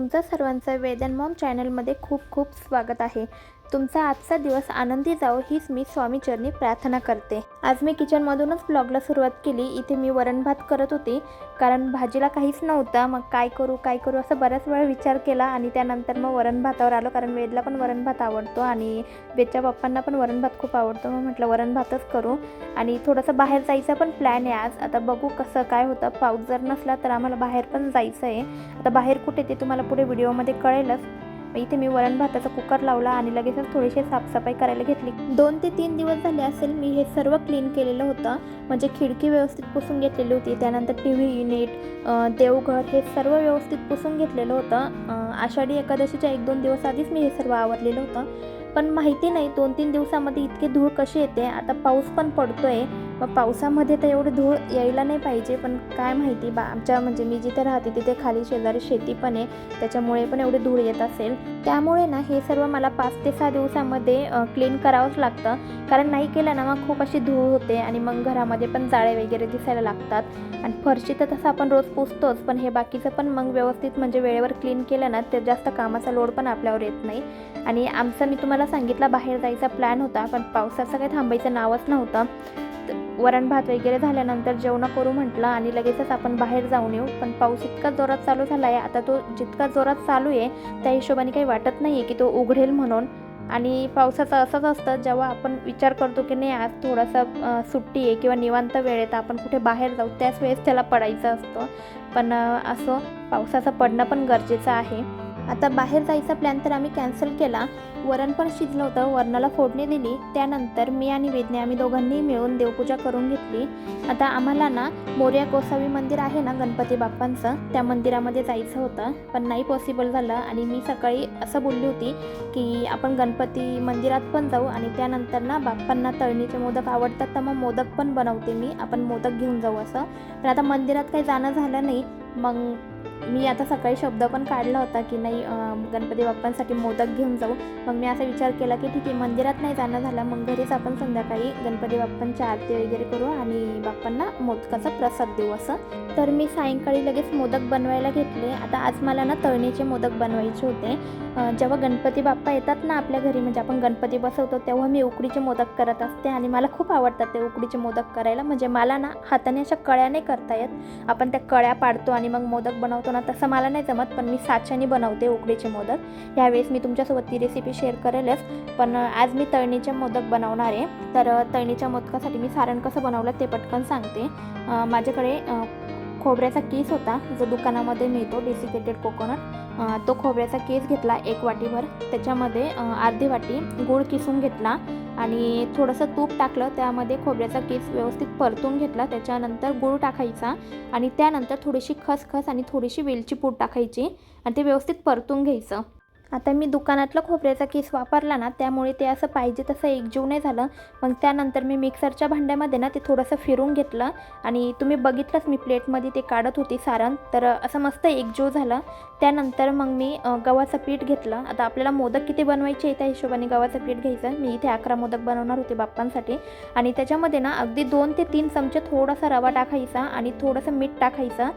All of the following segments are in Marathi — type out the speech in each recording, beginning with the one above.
तुमचं सर्वांचं वेदन मॉम चॅनलमध्ये खूप खूप स्वागत आहे। तुमचा आजचा दिवस आनंदी जावो हीच मी स्वामीचरणी प्रार्थना करते। आज मी किचनमधूनच ब्लॉगला सुरुवात केली। इथे मी वरण भात करत होते कारण भाजीला काहीच नव्हतं। मग काय करू असं बऱ्याच वेळा विचार केला आणि त्यानंतर मग वरण भातावर आलो कारण वेदला पण वरण भात आवडतो आणि वेदच्या पप्पांना पण वरण भात खूप आवडतो। मग म्हटलं वरण भातच करू आणि थोडंसं बाहेर जायचा पण प्लॅन आहे आज। आता बघू कसं काय होतं। पाऊस जर नसला तर आम्हाला बाहेर पण जायचं आहे। आता बाहेर कुठे ते तुम्हाला पुढे व्हिडिओमध्ये कळेलच। इथे मी वरण भाताचा कुकर लावला आणि लगेचच थोडीशी साफसफाई करायला घेतली। 2 ते 3 दिवस झाले असेल मी हे सर्व क्लीन केलेलं होतं। म्हणजे खिडकी व्यवस्थित पुसून घेतलेली होती, त्यानंतर टीव्ही युनिट, देवघर हे सर्व व्यवस्थित पुसून घेतलेलं होतं। आषाढी एकादशीच्या 1-2 दिवस आधीच मी हे सर्व आवरलेलं होतं। पण माहिती नाही 2-3 दिवसामध्ये इतकी धूळ कशी येते। आता पाऊस पण पडतोय, मग पावसामध्ये तर एवढी धूळ यायला नाही पाहिजे, पण काय माहिती आमच्या म्हणजे मी जिथे राहते तिथे खाली शेजारी शेती पण आहे, त्याच्यामुळे पण एवढी धूळ येत असेल। त्यामुळे ना हे सर्व मला 5 ते 6 दिवसामध्ये क्लीन करावंच लागतं, कारण नाही केलं ना मग खूप अशी धूळ होते आणि मग घरामध्ये पण जाळे वगैरे दिसायला लागतात। आणि फरशी तर तसं आपण रोज पुसतोच, पण हे बाकीचं पण मग व्यवस्थित म्हणजे वेळेवर क्लीन केलं ना ते जास्त कामाचा लोड पण आपल्यावर येत नाही। आणि आमचं मी तुम्हाला सांगितलं बाहेर जायचा प्लॅन होता, पण पावसाचं काही थांबायचं नावच नव्हतं। वरण भात वगैरे झाल्यानंतर जेवण करू म्हटलं आणि लगेचच आपण बाहेर जाऊन येऊ, पण पाऊस इतका जोरात चालू झाला आहे। आता तो जितका जोरात चालू आहे त्या हिशोबाने काही वाटत नाही आहे की तो उघडेल म्हणून। आणि पावसाचं असंच असतं, जेव्हा आपण विचार करतो की नाही आज थोडासा सुट्टी आहे किंवा निवांत वेळ आहे तर आपण कुठे बाहेर जाऊ, त्याच वेळेस त्याला पडायचं असतं। पण असं पावसाचं पडणं पण गरजेचं आहे। आता बाहेर जायचा प्लॅन तर आम्ही कॅन्सल केला। वरण पण शिजलं होतं, वरणाला फोडणी दिली, त्यानंतर मी आणि वेदने आम्ही दोघांनी मिळून देवपूजा करून घेतली। आता आम्हाला ना मोरया गोसावी मंदिर आहे ना गणपती बाप्पांचं, त्या मंदिरामध्ये जायचं होतं, पण नाही पॉसिबल झालं। आणि मी सकाळी असं बोलली होती की आपण गणपती मंदिरात पण जाऊ आणि त्यानंतर ना बाप्पांना तळणीचे मोदक आवडतात तर मग मोदक पण बनवते मी, आपण मोदक घेऊन जाऊ असं। पण आता मंदिरात काही जाणं झालं नाही, मग मी आता सकाळी शब्द पण काढला होता की नाही गणपती बाप्पांसाठी मोदक घेऊन जाऊ। मग मी असा विचार केला की ठीक आहे मंदिरात नाही जाणं झालं मग घरीच आपण संध्याकाळी गणपती बाप्पांची आरती वगैरे करू आणि बाप्पांना मोदकाचा प्रसाद देऊ असं। तर मी सायंकाळी लगेच मोदक बनवायला घेतले। आता आज मला ना तळणीचे मोदक बनवायचे होते। जेव्हा गणपती बाप्पा येतात ना आपल्या घरी, म्हणजे आपण गणपती बसवतो तेव्हा मी उकडीचे मोदक करत असते आणि मला खूप आवडतात ते उकडीचे मोदक करायला। म्हणजे मला ना हाताने अशा कळ्या नाही करता येत, आपण त्या कळ्या पाडतो आणि मग मोदक बनवतो ना तसं मला नाही जमत, पण मी साच्याने बनवते उकडीचे मोदक। यावेळेस मी तुमच्यासोबत ती रेसिपी शेअर करेलच, पण आज मी तळणीचे मोदक बनवणार आहे। तर तळणीच्या मोदकासाठी मी सारण कसं बनवलं ते पटकन सांगते। माझ्याकडे खोबऱ्याचा कीस होता जो दुकानामध्ये मिळतो, डेसिकेटेड कोकोनट, तो खोबऱ्याचा कीस घेतला 1 वाटीभर। त्याच्यामध्ये अर्धी वाटी गूळ किसून घेतला आणि थोडंसं तूप टाकलं, त्यामध्ये खोबऱ्याचा कीस व्यवस्थित परतून घेतला। त्याच्यानंतर गूळ टाकायचा आणि त्यानंतर थोडीशी खसखस आणि थोडीशी वेलची पूड टाकायची आणि ते व्यवस्थित परतून घ्यायचं। आता मी दुकानातलं खोबऱ्याचा कीस वापरला ना त्यामुळे ते असं पाहिजे तसं एकजीव नाही झालं। मग त्यानंतर मी मिक्सरच्या भांड्यामध्ये ना ते थोडंसं फिरून घेतलं आणि तुम्ही बघितलंच मी प्लेटमध्ये ते काढत होती सारण, तर असं मस्त एकजीव झालं। त्यानंतर मग मी गव्हाचं पीठ घेतलं। आता आपल्याला मोदक किती बनवायचे त्या हिशोबाने गव्हाचं पीठ घ्यायचं। मी इथे 11 मोदक बनवणार होते बाप्पांसाठी आणि त्याच्यामध्ये ना अगदी 2 ते 3 चमचे थोडासा रवा टाकायचा आणि थोडंसं मीठ टाकायचं।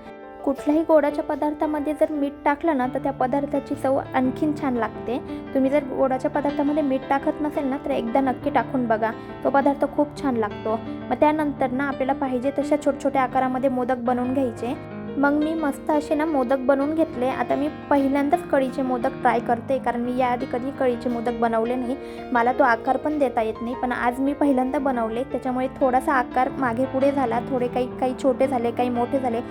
कुठल्याही गोडाच्या पदार्थामध्ये जर मीठ टाकलं ना तर त्या पदार्थाची चव आणखीन छान लागते। तुम्ही जर गोडाच्या पदार्थामध्ये मीठ टाकत नसेल ना तर एकदा नक्की टाकून बघा, तो पदार्थ खूप छान लागतो। मग त्यानंतर ना आपल्याला पाहिजे तशा छोट्या आकारामध्ये मोदक बनवून घ्यायचे। मग मी मस्त असे ना मोदक बनवून घेतले। आता मी पहिल्यांदाच कढीचे मोदक ट्राय करते, कारण मी याआधी कधी कढीचे मोदक बनवले नाही, मला तो आकार पण देता येत नाही। पण आज मी पहिल्यांदा बनवले त्याच्यामुळे थोडासा आकार मागे पुढे झाला, थोडे काही छोटे झाले, काही मोठे झाले,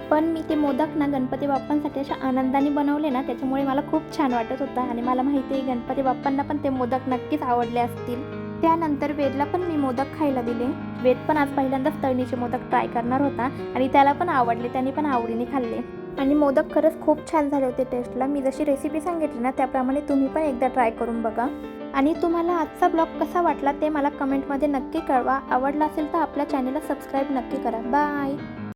पण मी ते मोदक ना गणपती बाप्पांसाठी अशा आनंदाने बनवले ना त्याच्यामुळे मला खूप छान वाटत होतं आणि मला माहिती आहे गणपती बाप्पांना पण ते मोदक नक्कीच आवडले असतील। त्यानंतर वेदला पण मी मोदक खायला दिले। वेद पण आज पहिल्यांदाच तळणीचे मोदक ट्राय करणार होता आणि त्याला पण आवडले, त्याने पण आवडीने खाल्ले आणि मोदक खरंच खूप छान झाले होते टेस्टला। मी जशी रेसिपी सांगितली ना त्याप्रमाणे तुम्ही पण एकदा ट्राय करून बघा। आणि तुम्हाला आजचा ब्लॉग कसा वाटला ते मला कमेंटमध्ये नक्की कळवा। आवडला असेल तर आपल्या चॅनलला सबस्क्राईब नक्की करा। बाय।